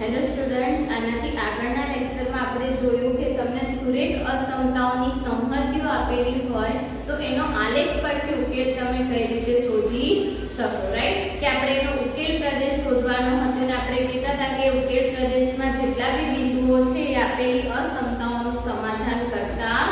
Hello students, આનાથી આગળના લેક્ચરમાં આપણે જોયું કે તમને સુરેખ અસમતાઓની સંહતિઓ આપેલી હોય તો એનો આલેખ પરથી ઉકેલ તમે કઈ રીતે શોધી શકો, રાઈટ? કે આપણે એનો ઉકેલ પ્રદેશ શોધવાનો હતો અને આપણે કહેતા હતા કે ઉકેલ પ્રદેશમાં જેટલા બી બિંદુઓ છે એ આપેલી અસમતાઓનું સમાધાન કરતા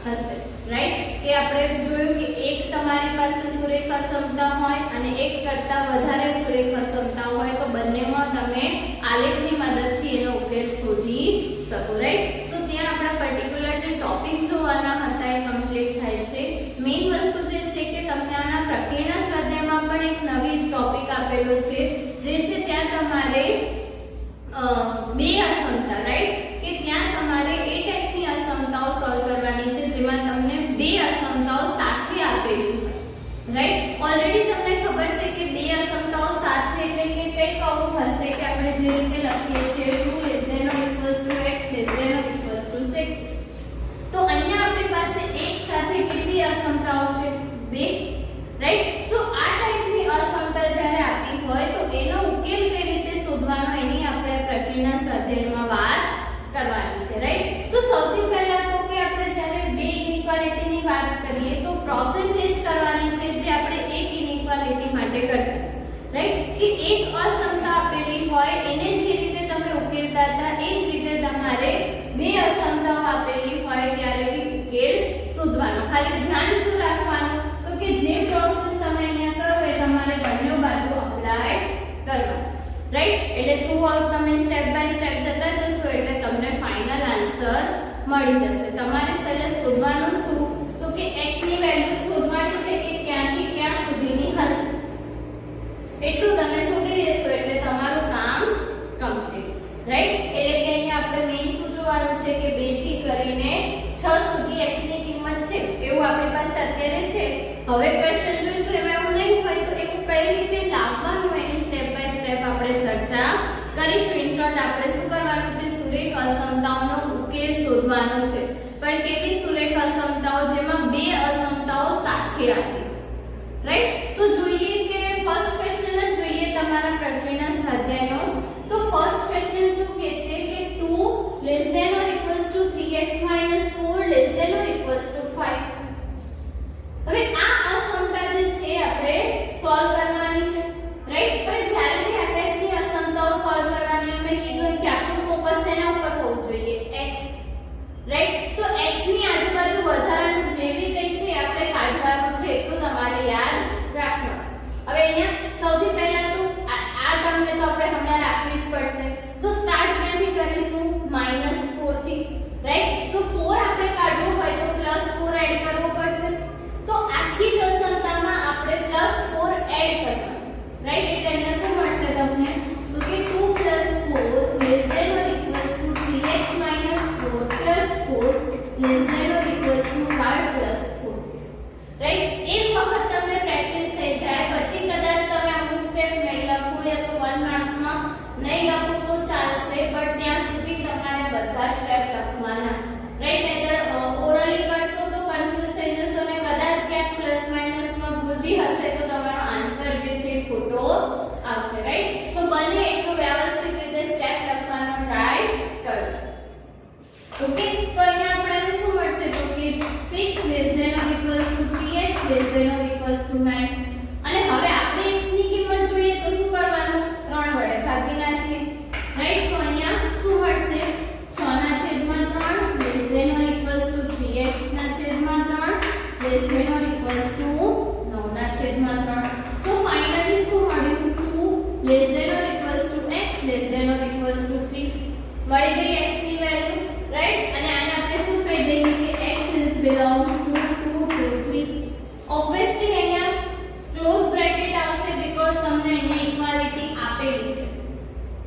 હશે, રાઈટ? કે આપણે જોયું કે એક તમારી પાસે સુરેખ અસમતા હોય અને એક કરતાં વધારે સુરેખ અસમતા હોય તો બંનેમાં તમે આલેખની મદદથી એનો ઉકેલ શોધી શકો, રાઈટ? સો ત્યાં આપણા પર્ટિક્યુલર જે ટોપિક જોવાના હતા એ કમ્પ્લીટ થાય છે. મેઇન વસ્તુ જે છે કે તમને આના પ્રકીર્ણ સ્વાધ્યાયમાં પણ એક નવી ટોપિક આપેલો છે જે છે ત્યાં તમારે બે અસમતા, રાઈટ? કે ત્યાં તમારે એ ટાઈપની અસમતાઓ સોલ્વ કરવાની છે જેમાં તમને બે અસમતાઓ સાથે આપેલી હોય, રાઈટ? ઓલરેડી તમને ખબર છે કે બે અસમતાઓ સાથે એટલે કે કઈ આવું હશે કે આપણે જે રીતે લખીએ છીએ 2 ≤ x ≤ 6. તો અહીંયા આપણી પાસે એક સાથે કેટલી અસમતાઓ છે? બે, રાઈટ? સો આ ટાઈપની અસમતા જ્યારે આપી હોય તો એનો ઉકેલ કઈ રીતે શોધવાનો એની આપણે પ્રકીર્ણ સ્વાધ્યાયમાં વાત કરવાની છે, રાઈટ? તો સૌથી પહેલા તો કે આપણે જ્યારે બે ઇનઇક્વાલિટીની વાત કરીએ તો પ્રોસેસ એ જ કરવાની છે જે આપણે એક ઇનઇક્વાલિટી માટે કરતા, રાઈટ? કે એક અસમતા આપેલી હોય એને જે રીતે તમે ઉકેલતા હતા એ જ રીતે તમારે બે અસમતાઓ આપેલી હોય ત્યારે બી ઉકેલ શોધવાનો. ખાલી ધ્યાન શું રાખવાનું તો કે જે પ્રોસેસ તમે અહીંયા કરો એ તમારે બંને બાજુ અપ્લાય કરવાનો, રાઈટ? એટલે થ્રુ આઉટ તમે સ્ટેપ બાય સ્ટેપ જતા જશો એટલે તમને ફાઇનલ આન્સર મળી જશે. તમારે છેલ્લે શોધવાનું શું તો કે x ની વેલ્યુ શોધવાની છે કે ક્યાંથી ક્યાં સુધીની હશે. એટલું તમે શોધી લેશો એટલે તમારું કામ કમ્પ્લીટ, રાઈટ? એટલે કે અહીંયા આપણે મેઈન શું જોવાનું છે કે 2 થી કરીને 6 સુધી x ની કિંમત છે એવું આપણી પાસે અત્યારે છે. હવે ક્વેશ્ચન જોઈશું એમાં એવું નહીં હોય તો એવું કઈ રીતે લાવવાનું એની સ્ટેપ બાય સ્ટેપ આપણે ચર્ચા કરીશું. ઇન શોર્ટ આપણે શું કરવાનું છે? સુરેખ અસમતાઓનો ઉકેલ શોધવાનો છે. પણ કેવી સુરેખ અસમતાઓ? જેમાં બે અસમતાઓ સાથે આવે, રાઈટ? સો જોઈએ કે ફર્સ્ટ ક્વેશ્ચન જ જોઈએ તમારા પ્રકીર્ણ સ્વાધ્યાયનો. તો ફર્સ્ટ ક્વેશ્ચન શું કહે છે કે 2 ≤ 3x - 4 ≤ 5. હવે આ અસમતા જે છે આપણે સોલ્વ કરવાની છે, રાઈટ? હવે જ્યારે બી આ ટાઈપની અસમતાઓ સોલ્વ કરવાની અમે કીધું કે આપણું ફોકસ એના ઉપર હોવું જોઈએ x, રાઈટ? સો x ની આજુબાજુ વધારાનું જે બી કંઈ છે આપણે કાઢવાનું છે એટલું તમારે યાદ રાખવાનું. હવે અહીંયા સૌથી પહેલા તો આ ટર્મને તો આપણે હમણાં રાખવી જ પડશે. તો સ્ટાર્ટ ક્યાંથી કરીશું? -4 થી, રાઈટ? સો 4 આપણે કાઢવું હોય તો +4 એડ કરવો પડશે. તો આખી જ અસમતામાં આપણે +4 એડ કરવાનું, રાઈટ? એટલે અહીંયા શું મળશે તમને તો કે 2 + 4 ≤ 3x - 4 + 4 ≤ 5 + 4, રાઈટ? એક વખત તમને પ્રેક્ટિસ થઈ જાય પછી કદાચ તમે અમુક સ્ટેપ નહીં લખો યા તો 1 માર્ક્સમાં નહીં લખો તો ચાલશે, બટ ત્યાં સુધી તમારે બધા સ્ટેપ લખવાના, રાઈટ? નહીતર ઓરલી કરશો તો કન્ફ્યુઝ થઈ જશો અને કદાચ ક્યાંક પ્લસ માઈનસમાં ભૂલ બી હશે તો તમારો આન્સર જે છે ખોટો આવશે, રાઈટ? સો બને એટલું વ્યવસ્થિત રીતે સ્ટેપ લખવાનો ટ્રાય કરજો. ઓકે, તો અહીંયા આપણને શું મળશે તો કે 6 ≤ 3x ≤ 9. અને હવે આપણે x ની કિંમત જોઈએ તો શું કરવાનું? 3 વડે ભાગી નાખીએ, રાઈટ? સો અહીંયા શું મળશે? 6/3 ≤ 3x/3 ≤ 9/3. સો ફાઇનલી શું મળ્યું? 2 ≤ x ≤ 3 મળી ગઈ x ની વેલ્યુ, રાઈટ? અને આને આપણે શું કહી દઈએ કે x belongs to 2 to 3. Obviously અહીંયા ક્લોઝ બ્રેકેટ આવશે બીકોઝ તમને અહીંયા ઇક્વાલિટી આપેલી છે,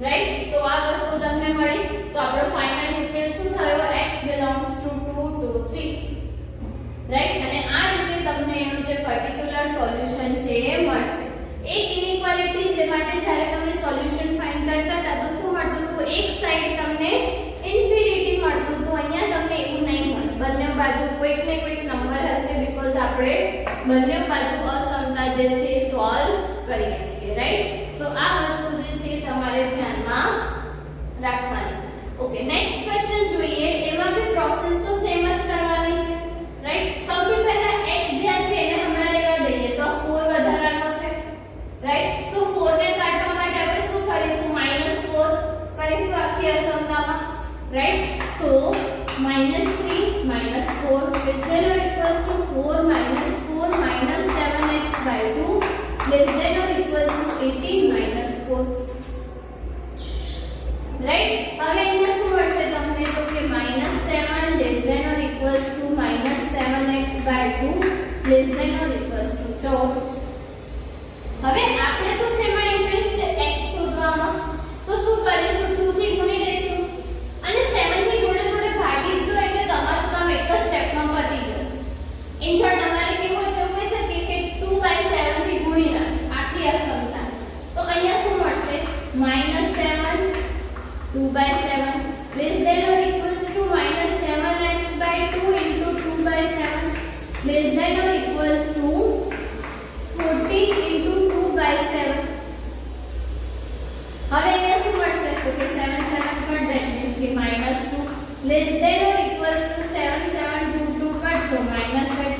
રાઈટ? સો આ વસ્તુ તમને મળી તો આપણો ફાઇનલ ઉકેલ શું થયો? x belongs to 2 to 3, right? અને આ રીતે તમને એનું જે પર્ટિક્યુલર સોલ્યુશન છે એ મળશે. એક ઇનઇક્વાલિટી જે માટે જ્યારે તમે સોલ્યુશન ફાઇન્ડ કરતા હતા તો શું મળતું હતું? એક સાઈડ તમને ઇન્ફિનિટી મળતું હતું, અહીંયા તમને એવું નહીં મળે. બંને બાજુ કોઈક ને કોઈક નંબર હશે બીકોઝ આપણે બંને બાજુ અસમતા જે છે સોલ્વ કરીએ છીએ, રાઈટ? સો આ વસ્તુ જે છે તમારે ધ્યાનમાં right? So -3 -4 less than or equals to 4 -4 -7x by 2 less than or equals to 18 -4, right? હવે અહીંયા શું મળશે તમને તો કે -7 less than or equals to -7x by 2 less than or equals to 14. હવે આપણે તો શેમાં ઇન્ટરેસ્ટ છે x શોધવામાં, તો શું કરીશું 2 થી ગુણી લઈશું અને 7 થી જોડે જોડે ભાગી દો એટલે તમારું કામ એક જ સ્ટેપમાં પતી જશે. ઇન શોર્ટ તમારે કેવું હોય તો કહી શકીએ કે 2/7 થી ગુણી નાખ આખી આ સંખ્યા, તો અહીંયા શું મળશે -7 2/7 less than or equals to -7x by 2 into 2/7 less than or equals to 14 into 2/7. હવે અહીંયા શું મળશે તો કે 7 7 કટ that means કે -2 less than or equals to 7 7 2 2 cut so -8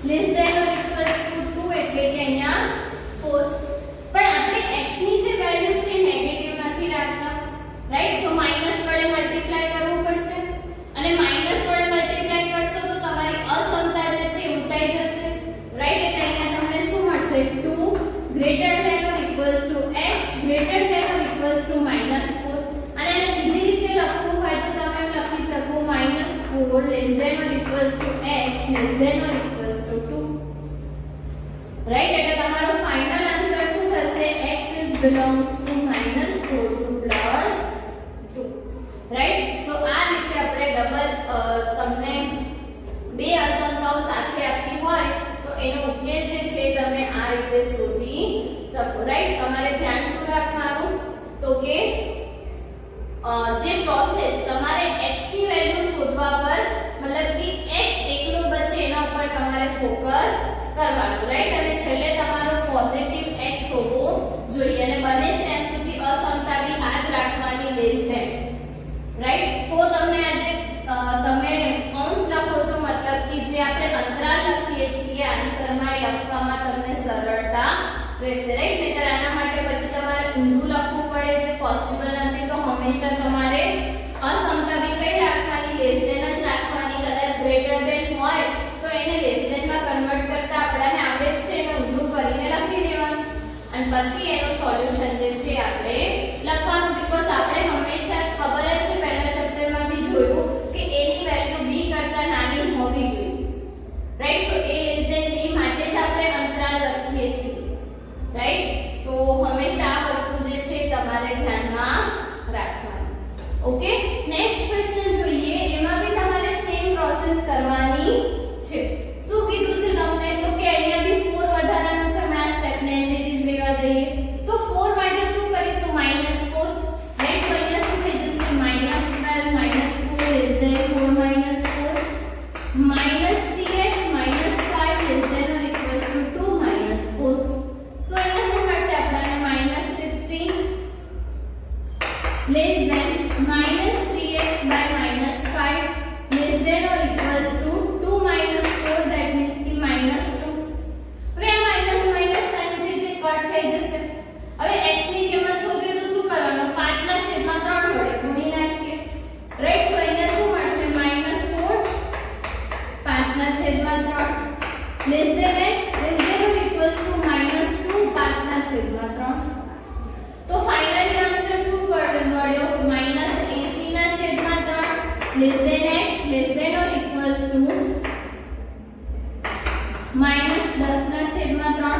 less than or equals to 2 એટલે કે અહીંયા 4. પણ આપણે x ની જે વેલ્યુ છે નેગેટિવ નથી રાખતા, રાઈટ? સો માઈનસ વડે મલ્ટીપ્લાય કરવું પડશે અને માઈનસ વડે મલ્ટીપ્લાય કરશો તો તમારી અસમતા જે છે ઉલટાઈ જશે, રાઈટ? એટલે અહીંયા તમને શું મળશે 2 greater than or equals to x greater than or equals to -4. અને આને બીજી રીતે લખવું હોય તો તમે લખી શકો -4 less than or equals to x less than or equals to 2, right? એટલે તમારો ફાઇનલ આન્સર શું થશે x is belongs to -4 to +2, right? So આ રીતે આપણે ડબલ તમને બે અસમતાઓ સાથે આપી હોય તો એનો ઉકેલ જે છે તમે આ રીતે શોધી શકો, રાઈટ? તમારે ધ્યાન શું રાખવાનું તો કે જે પ્રોસેસ તમારે x ની વેલ્યુ શોધવા પર મતલબ કે x એકલો બચે એના પર તમારે ફોકસ કરવાનું, રાઈટ? અને છેલ્લે તમારો પોઝિટિવ x હોવો જોઈએ અને બને ત્યાં સુધી અસમતા બી આ જ રાખવાની લેસ ધેન, રાઈટ? તો તમને આજે તમે કૌંસ લખો છો મતલબ કે જે આપણે અંતરાલ લખીએ છીએ આન્સરમાં એ લખવામાં તમને સરળતા રહેશે, રાઈટ? નહીતર આના માટે પછી તમારે ઊંધું લખવું પડે છે, પોસિબલ નથી. તો હંમેશા તમારે અસમતા બી કઈ રાખવાની લેસ ધેન જ રાખવાની. કદાચ ગ્રેટર ધેન હોય તો એને લેસ ધેન માં કન્વર્ટ કરતા આપણાને આવડે જ છે એને ઊંધું કરીને લખી દેવાનું અને પછી એનો સોલ્યુશન જે છે આપણે લખવાનું. બીકોઝ આપણે હંમેશા ખબર જ છે પહેલા ચેપ્ટરમાં બી જોયું કે a ની વેલ્યુ b કરતા નાની હોવી જોઈએ, right? So a less than b માટે જ આપણે અંતરાલ લખીએ છીએ, રાઈટ? સો હંમેશા આ વસ્તુ જે છે તમારે ધ્યાનમાં રાખવાની. ઓકે, નેક્સ્ટ ક્વેશ્ચન જોઈએ. એમાં બી તમારે સેમ પ્રોસેસ કરવાની છે. શું કીધું છે તમને તો કે અહીંયા બી 4 વધારાનો છે, હમણાં સ્ટેપને એઝ ઇટ ઇઝ રહેવા દઈએ. તો 4 માટે શું કરીશું -4, રાઈટ? તો અહીંયા શું થઈ જશે -12 -4 less than 4 -4 -3x -5 less than or equals to 2 -4. સો અહીંયા શું મળશે આપણને -16 less than -3x by -5 less than or equals to 2 -4 that means કે -2. હવે આ માઈનસ માઈનસ સાઈન છે જે કટ થઈ જશે. હવે x ની કિંમત શોધીએ તો શું કરવાનું 5/3 વડે ગુણી નાખીએ, રાઈટ? સો અહીંયા શું મળશે -4 5/3 less than x less than or equals to -2 5/3. તો ફાઇનલી આન્સર શું મળ્યો -80/3 less than x less than or equals to -10/3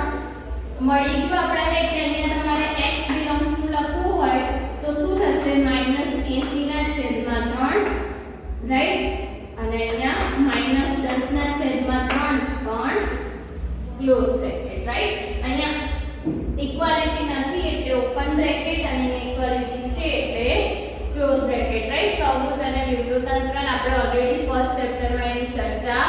મળી ગયું આપણાને. એટલે અહીંયા તમારે x belongs to લખવું હોય તો શું થશે -80/3, રાઈટ? અને અહીંયા -10/3 પણ ક્લોઝ બ્રેકેટ, રાઈટ? અહીંયા ઇક્વાલિટી નથી એટલે ઓપન બ્રેકેટ અને ઇનઇક્વાલિટી છે એટલે ક્લોઝ બ્રેકેટ, રાઈટ? સૌવૃત્ત અને વિવૃત અંતરાલ આપણે ઓલરેડી ફર્સ્ટ ચેપ્ટરમાં એની ચર્ચા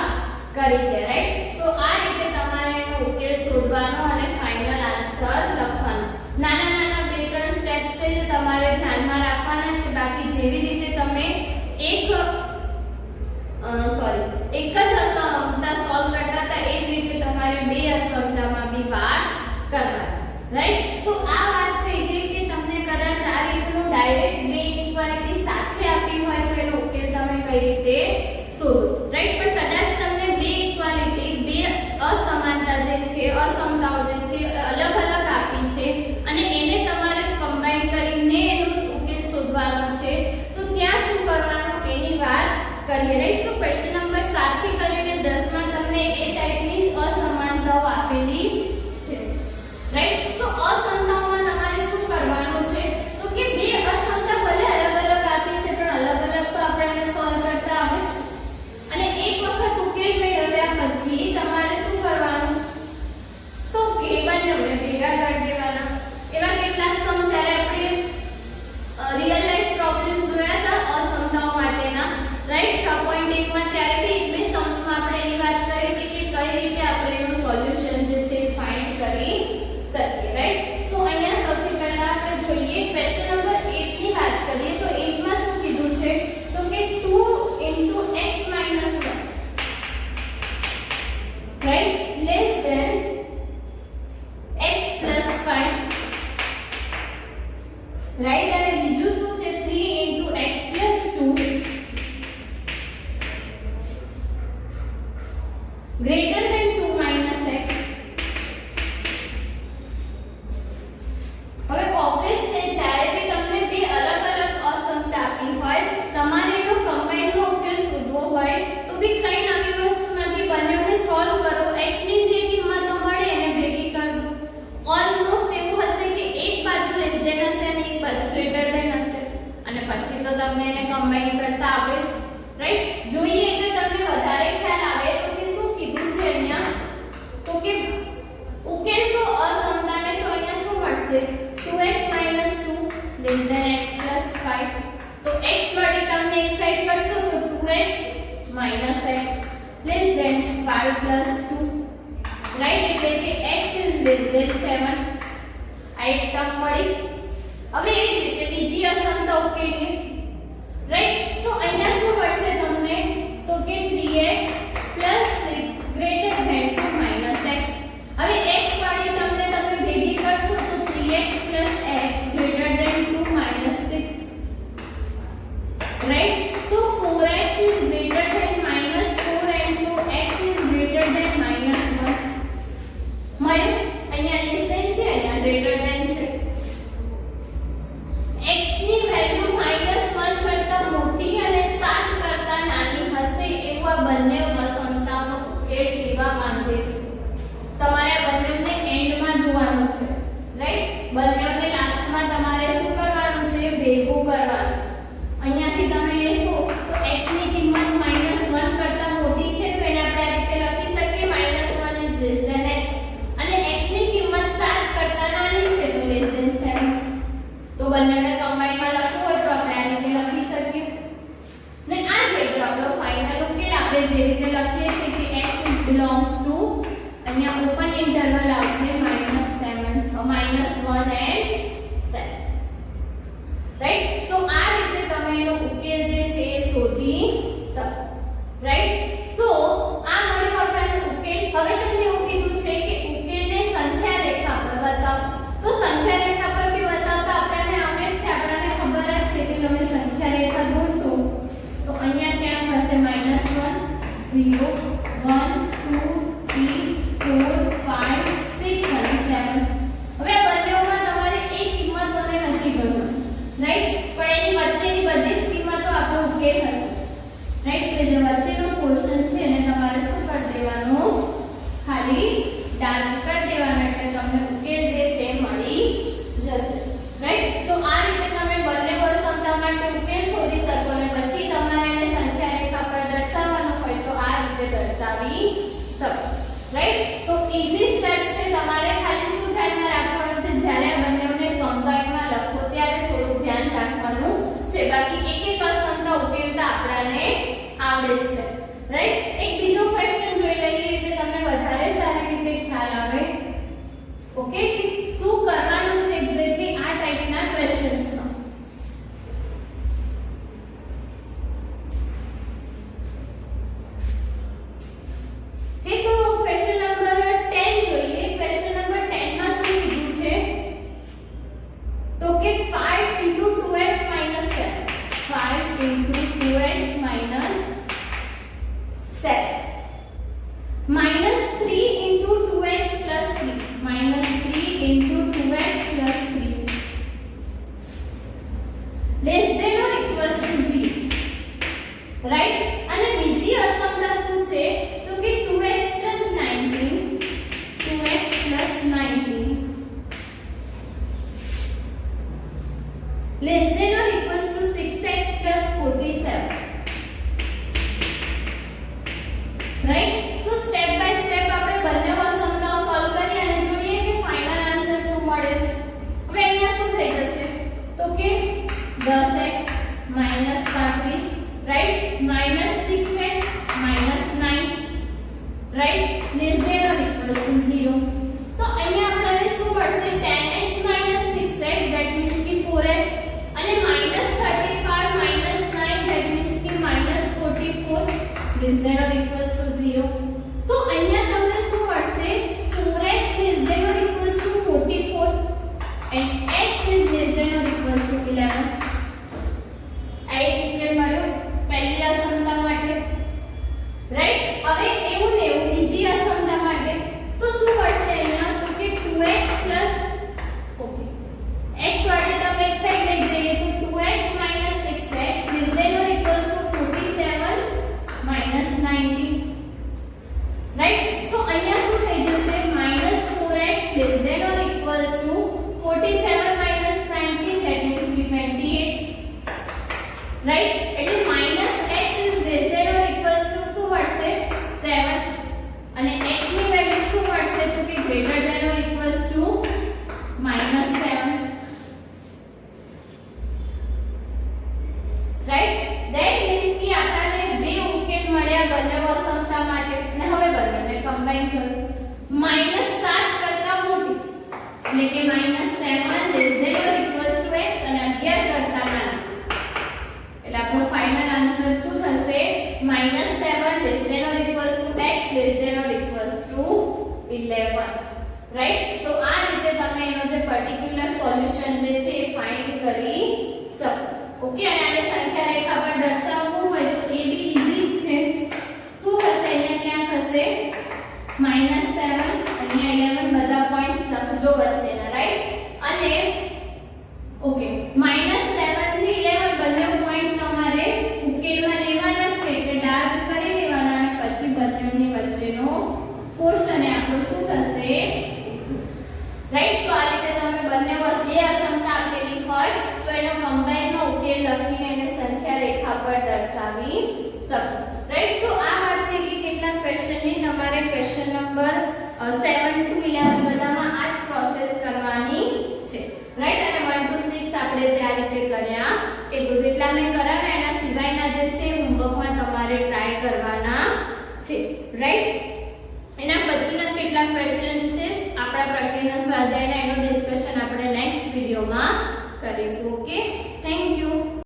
કરી છે, રાઈટ? સો આ રીતે તમારે એનો ઉકેલ શોધવાનો અને ફાઇનલ આન્સર લખવાનો. નાના નાના બે ત્રણ સ્ટેપ્સ છે જે તમારે ધ્યાનમાં રાખવાના છે. બાકી જેવી રીતે તમે એક જ અસમતા સોલ્વ કરતા હતા એ જ રીતે તમારે બે અસમતામાં બી વાત કરવાની, રાઈટ? સો આ વાત થઈ ગઈ કે તમને કદાચ આ રીતનું ડાયરેક્ટ બે ઇક્વાલિટી સાથે આપી હોય તો એનો કરીએ રાઈટ. સો ક્વેશ્ચન નંબર 7 થી કરીને 10 માં તમને એ ટાઈપની અસમાનતાઓ આપેલી છે રાઈટ. સો અસમતાઓમાં તમારે શું કરવાનું છે તો કે બે અસમતા ભલે અલગ અલગ આપી છે પણ અલગ અલગ તો આપણે સોલ્વ કરતા આવે અને એક વખત ઉકેલ મેળવ્યા પછી તમારે શું કરવાનું તો કે બંનેને ભેગા કરી દેવાના. એવા કેટલાક સમ જ્યારે આપણે રિયલ લાઈફ પ્રોબ્લેમ્સ જોયા હતા અસમતાઓ માટેના રાઈટ 6.1 માં ત્યારે બી એક બે સમસમાં આપણે એની વાત કરી હતી કે કઈ રીતે આપણે એનું સોલ્યુશન જે છે ફાઇન્ડ કરી શકીએ રાઈટ. સો અહીંયા સૌથી પહેલા આપણે જોઈએ ક્વેશ્ચન નંબર 8 ની વાત કરીએ તો 8 માં શું કીધું છે તો કે 2 * x - 1 right less than x + 5 right. અને બીજું શું છે 3 * x + 2 greater than 2 - x. હવે ઓબ્વિયસ છે જ્યારે બી તમને બે અલગ અલગ અસમતા આપી હોય તમારે એનો કમ્બાઈનનો ઉકેલ શોધવો હોય તો બી કઈ નવી વસ્તુ નથી બંનેને સોલ્વ કરો x ની જે કિંમતો મળે એને ભેગી કર દો. ઓલમોસ્ટ એવું હશે કે એક બાજુ લેસ ધેન હશે અને એક બાજુ ગ્રેટર ધેન હશે અને પછી તો તમને એને કમ્બાઈન કરતા આવડે છે રાઈટ. જોઈએ એટલે તમને વધારે ખ્યાલ આવે તો કે શું કીધું છે અહીંયા તો કે ઉકેલશો અસમતાને તો અહીંયા શું મળશે 2x - 2 લેસ ધેન x + 5. તો x વડે તમને એક સાઈડ કરશો તો 2x - x less than 5 + 2 right. એટલે કે x is less than 7. આ એક ટર્મ મળી. હવે એ જ રીતે બીજી અસમતા ઉકેલીએ રાઈટ. સો અહીંયા શું મળશે તમને તો કે 3x + 6 greater than 2 - x. હવે x વાળી તમને તમે ભેગી કરશો તો 3x + x greater than 2 - 6 right. So 4x is greater than -4 and so x is greater than -1 મળ્યું. અહીંયા લેસ ધેન છે અહીંયા ગ્રેટર ધેન છે. x ની વેલ્યુ -1 કરતા મોટી અને 7 કરતા નાની હશે એવું આ બંને અસમતાઓનો ઉકેલ લેવા માંગે છે. તમારે આ બંનેને એન્ડમાં જોવાનું છે રાઈટ. બંનેને લાસ્ટમાં તમારે શું કરવાનું છે ભેગું કરવાનું. અહીંયાથી તમે લેશો તો x ની કિંમત -1 કરતા મોટી છે તો એને આપણે આ રીતે લખી શકીએ -1 is less than x અને x ની કિંમત 7 કરતા નાની છે તો less than 7. તો બંનેને કમ્બાઈનમાં લખવું હોય તો આપણે આ રીતે લખી શકીએ ને આ જ રીતે આપણો ફાઇનલ ઉકેલ આપણે જે રીતે લખીએ છીએ કે x is belongs to અહીંયા ઓપન ઇન્ટરવલ આવશે -1 and 7 રાઈટ. સો આ રીતે તમે એનો ઉકેલ જે છે એ શોધી શકો રાઈટ. સો આ મળ્યો આપણને ઉકેલ. હવે તમને એવું કીધું છે કે ઉકેલને સંખ્યા રેખા પર બતાવો. તો સંખ્યા રેખા પર બી બતાવતા આપણને આવડે જ છે. આપણને ખબર જ છે કે તમે સંખ્યા રેખા દોરશો તો અહીંયા ક્યાં થશે -1 0 1 2 3 4 5 6 અને 7. હવે આ બંનેમાં તમારે એક કિંમતોને નથી ગણવાની રાઈટ. પણ એની વચ્ચેની બધી જ કિંમતો આપણો ઉકેલ હશે રાઈટ. તો જે વચ્ચેનો પોર્શન છે એને તમારે શું કરી દેવાનું ખાલી ડાર્ક કરી દેવાનું એટલે તમને ઉકેલ જે છે મળી જશે રાઈટ. સો આ રીતે તમે બંને અસમતા માટે ઉકેલ શોધી શકો અને પછી તમારે એને સંખ્યા રેખા પર દર્શાવવાનું હોય તો આ રીતે દર્શાવી શકો રાઈટ. સો ઈઝી સ્ટેપ્સ છે. તમારે ખાલી શું ધ્યાનમાં રાખવાનું છે જ્યારે આ બંનેને કમ્બાઈનમાં લખો ત્યારે થોડું ધ્યાન રાખવાનું છે. બાકી એક એક અસમતા ઉકેલતા આપણને આવડે જ છે રાઈટ. એક બીજો ક્વેશ્ચન જોઈ લઈએ એટલે તમને વધારે સારી રીતે ખ્યાલ આવે ઓકે કે શું કરવાનું છે એક્ઝેક્ટલી આ ટાઈપના ક્વેશ્ચન્સમાં. એ તો ક્વેશ્ચન નંબર 10 જોઈએ. ક્વેશ્ચન નંબર 10 માં શું કીધું છે તો કે 5 * 2x - 7 5 * 2x - 7 right. So step by step આપણે બંને અસમતાઓ સોલ્વ કરી અને જોઈએ કે ફાઇનલ આન્સર શું મળે છે. હવે અહીંયા શું થઈ જશે તો કે 10x - 35 right, -6x - 9 right, less than or equal to 0. તો અહીંયા આપણને શું મળશે 10x - 6x ધેટ મીન્સ કે 4x અને -35 - 9 ધેટ મીન્સ કે -44 less than or equal to 0. તો અહીંયા તમને શું મળશે 4x less than or equal to 44 and x is less than or equal to 11. આ એક ઉકેલ મળ્યો પહેલી અસમતા માટે રાઈટ. હવે એવું ને એવું બીજી અસમતા માટે તો શું મળશે અહીંયા તો કે 2x ઓકે x વાળી ટર્મ એક સાઈડ લઈ જઈએ તો 2x - 6x less than or equal to 47 - 19 right. So અહીંયા શું થઈ જશે -4x less than or equal to 47 - 19 that means 28 right. એટલે -x is less than or equal to શું મળશે 7 અને x ની વેલ્યુ શું મળશે તો કે greater than or equal to -7 right. that means કે આપણને બે ઉકેલ મળ્યા બંને અસમતા માટે અને હવે બંનેને કમ્બાઈન કરો. -7 કરતા મોટી એટલે કે -7 less than or equal to x અને 11 કરતા નાની એટલે આપણો ફાઇનલ આન્સર શું થશે -7 less than or equal to x less than or equal to 11 right. So આ રીતે તમે એનો જે પર્ટિક્યુલર સોલ્યુશન જે છે એ ફાઇન્ડ કરી શકો. ઓકે. અને આને સંખ્યા રેખા પર દર્શાવવું હોય તો એ બી ઈઝી છે. શું થશે અહીંયા ક્યાં થશે -7 અહીંયા 11 બધા પોઈન્ટ્સ લખજો વચ્ચેના રાઈટ. અને ઓકે -7 થી 11 બંને પોઈન્ટ તમારે ઉકેલમાં લેવાના છે એટલે ડાર્ક કરી દેવાના અને પછી બંનેની વચ્ચેનો પોર્શન એ આપણો શું થશે રાઈટ. સો આ રીતે તમે બંને બે અસમતા આપેલી હોય તો એનો કમ્બાઈનમાં ઉકેલ લખીને એને સંખ્યા રેખા પર દર્શાવી શકો રાઈટ. સો આ વાત થઈ ગઈ કેટલાક ક્વેશ્ચનની. તમારે ક્વેશ્ચન નંબર 7 to 11 બધામાં આ જ પ્રોસેસ કરવાની છે રાઈટ. અને 1 to 6 આપણે જે આ રીતે કર્યા એ તો જેટલા મેં કરાવ્યા એના સિવાયના જે છે હોમવર્કમાં તમારે ટ્રાય કરવાના છે રાઈટ. એના પછીના કેટલાક ક્વેશ્ચન્સ છે આપણા પ્રકરણના સ્વાધ્યાયના એનો ડિસ્કશન આપણે નેક્સ્ટ વિડિયોમાં કરીશું. Okay, thank you.